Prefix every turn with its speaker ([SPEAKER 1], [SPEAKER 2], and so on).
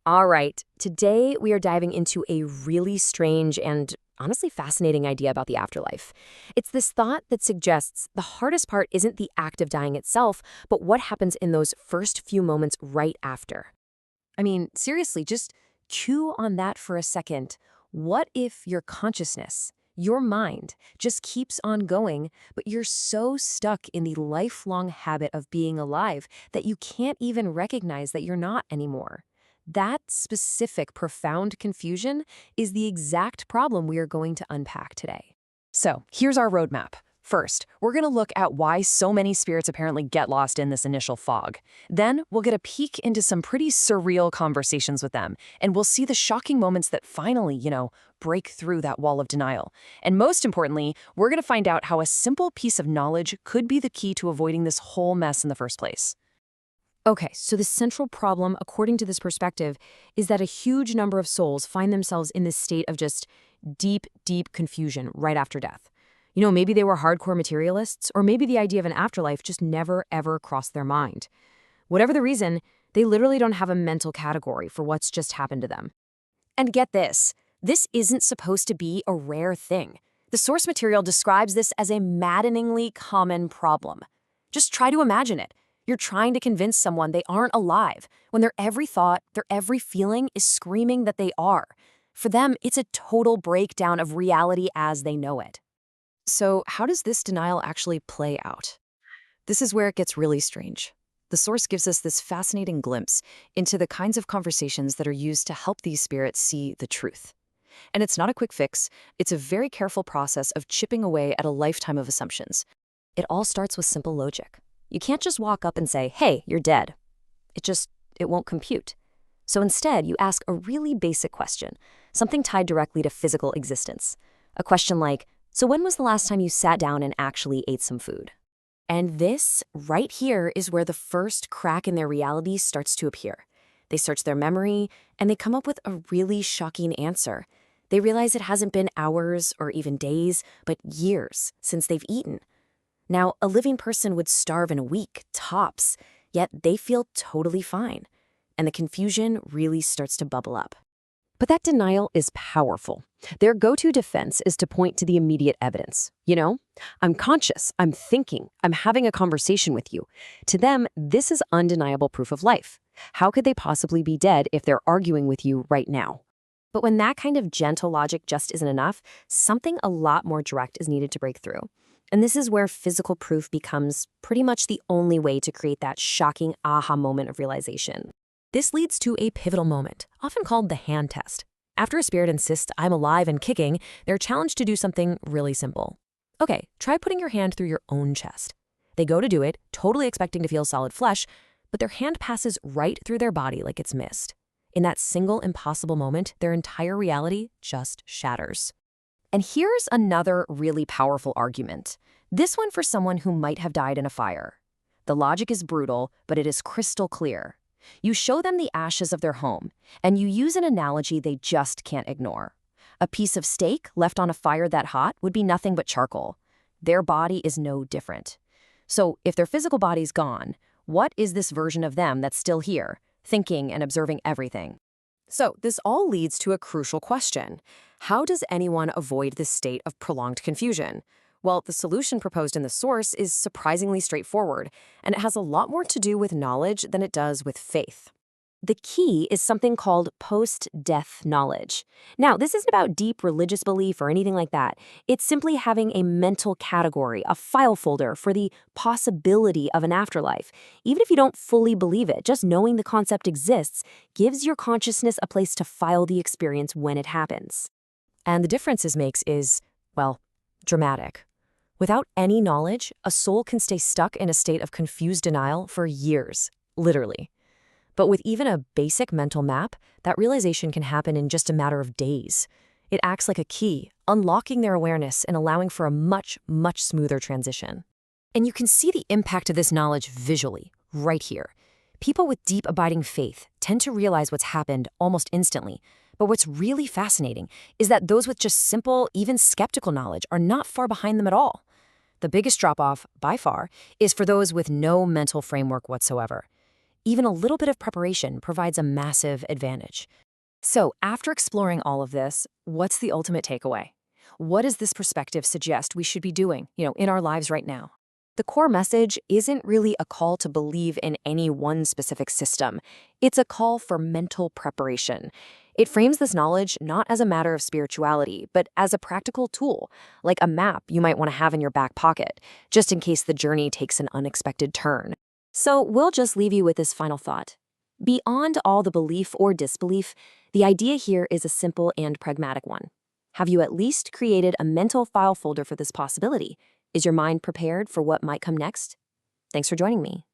[SPEAKER 1] All right, today we are diving into a really strange and honestly fascinating idea about the afterlife. It's this thought that suggests the hardest part isn't the act of dying itself, but what happens in those first few moments right after. I mean, seriously, just chew on that for a second. What if your consciousness, your mind, just keeps on going, but you're so stuck in the lifelong habit of being alive that you can't even recognize that you're not anymore? That specific, profound confusion is the exact problem we are going to unpack today.
[SPEAKER 2] So, here's our roadmap. First, we're going to look at why so many spirits apparently get lost in this initial fog. Then, we'll get a peek into some pretty surreal conversations with them, and we'll see the shocking moments that finally, break through that wall of denial. And most importantly, we're going to find out how a simple piece of knowledge could be the key to avoiding this whole mess in the first place.
[SPEAKER 1] Okay, so the central problem, according to this perspective, is that a huge number of souls find themselves in this state of just deep, deep confusion right after death. Maybe they were hardcore materialists, or maybe the idea of an afterlife just never, ever crossed their mind. Whatever the reason, they literally don't have a mental category for what's just happened to them. And get this isn't supposed to be a rare thing. The source material describes this as a maddeningly common problem. Just try to imagine it. You're trying to convince someone they aren't alive when their every thought, their every feeling is screaming that they are. For them, it's a total breakdown of reality as they know it.
[SPEAKER 2] So, how does this denial actually play out? This is where it gets really strange. The source gives us this fascinating glimpse into the kinds of conversations that are used to help these spirits see the truth. And it's not a quick fix, it's a very careful process of chipping away at a lifetime of assumptions.
[SPEAKER 1] It all starts with simple logic. You can't just walk up and say, hey, you're dead. It won't compute. So instead, you ask a really basic question, something tied directly to physical existence. A question like, so when was the last time you sat down and actually ate some food? And this, right here, is where the first crack in their reality starts to appear. They search their memory, and they come up with a really shocking answer. They realize it hasn't been hours or even days, but years since they've eaten. Now, a living person would starve in a week, tops, yet they feel totally fine. And the confusion really starts to bubble up. But that denial is powerful. Their go-to defense is to point to the immediate evidence. I'm conscious, I'm thinking, I'm having a conversation with you. To them, this is undeniable proof of life. How could they possibly be dead if they're arguing with you right now? But when that kind of gentle logic just isn't enough, something a lot more direct is needed to break through. And this is where physical proof becomes pretty much the only way to create that shocking aha moment of realization. This leads to a pivotal moment, often called the hand test. After a spirit insists I'm alive and kicking, they're challenged to do something really simple. Okay, try putting your hand through your own chest. They go to do it, totally expecting to feel solid flesh, but their hand passes right through their body like it's mist. In that single impossible moment, their entire reality just shatters. And here's another really powerful argument. This one for someone who might have died in a fire. The logic is brutal, but it is crystal clear. You show them the ashes of their home, and you use an analogy they just can't ignore. A piece of steak left on a fire that hot would be nothing but charcoal. Their body is no different. So if their physical body's gone, what is this version of them that's still here, thinking and observing everything? So this all leads to a crucial question. How does anyone avoid this state of prolonged confusion? Well, the solution proposed in the source is surprisingly straightforward, and it has a lot more to do with knowledge than it does with faith. The key is something called post-death knowledge. Now, this isn't about deep religious belief or anything like that. It's simply having a mental category, a file folder for the possibility of an afterlife. Even if you don't fully believe it, just knowing the concept exists gives your consciousness a place to file the experience when it happens. And the difference it makes is, well, dramatic. Without any knowledge, a soul can stay stuck in a state of confused denial for years, literally. But with even a basic mental map, that realization can happen in just a matter of days. It acts like a key, unlocking their awareness and allowing for a much, much smoother transition. And you can see the impact of this knowledge visually, right here. People with deep abiding faith tend to realize what's happened almost instantly. But what's really fascinating is that those with just simple, even skeptical knowledge are not far behind them at all. The biggest drop-off, by far, is for those with no mental framework whatsoever. even a little bit of preparation provides a massive advantage.
[SPEAKER 2] So, after exploring all of this, what's the ultimate takeaway? What does this perspective suggest we should be doing, in our lives right now?
[SPEAKER 1] The core message isn't really a call to believe in any one specific system. It's a call for mental preparation. It frames this knowledge not as a matter of spirituality, but as a practical tool, like a map you might want to have in your back pocket, just in case the journey takes an unexpected turn. So we'll just leave you with this final thought. Beyond all the belief or disbelief, the idea here is a simple and pragmatic one. Have you at least created a mental file folder for this possibility? Is your mind prepared for what might come next? Thanks for joining me.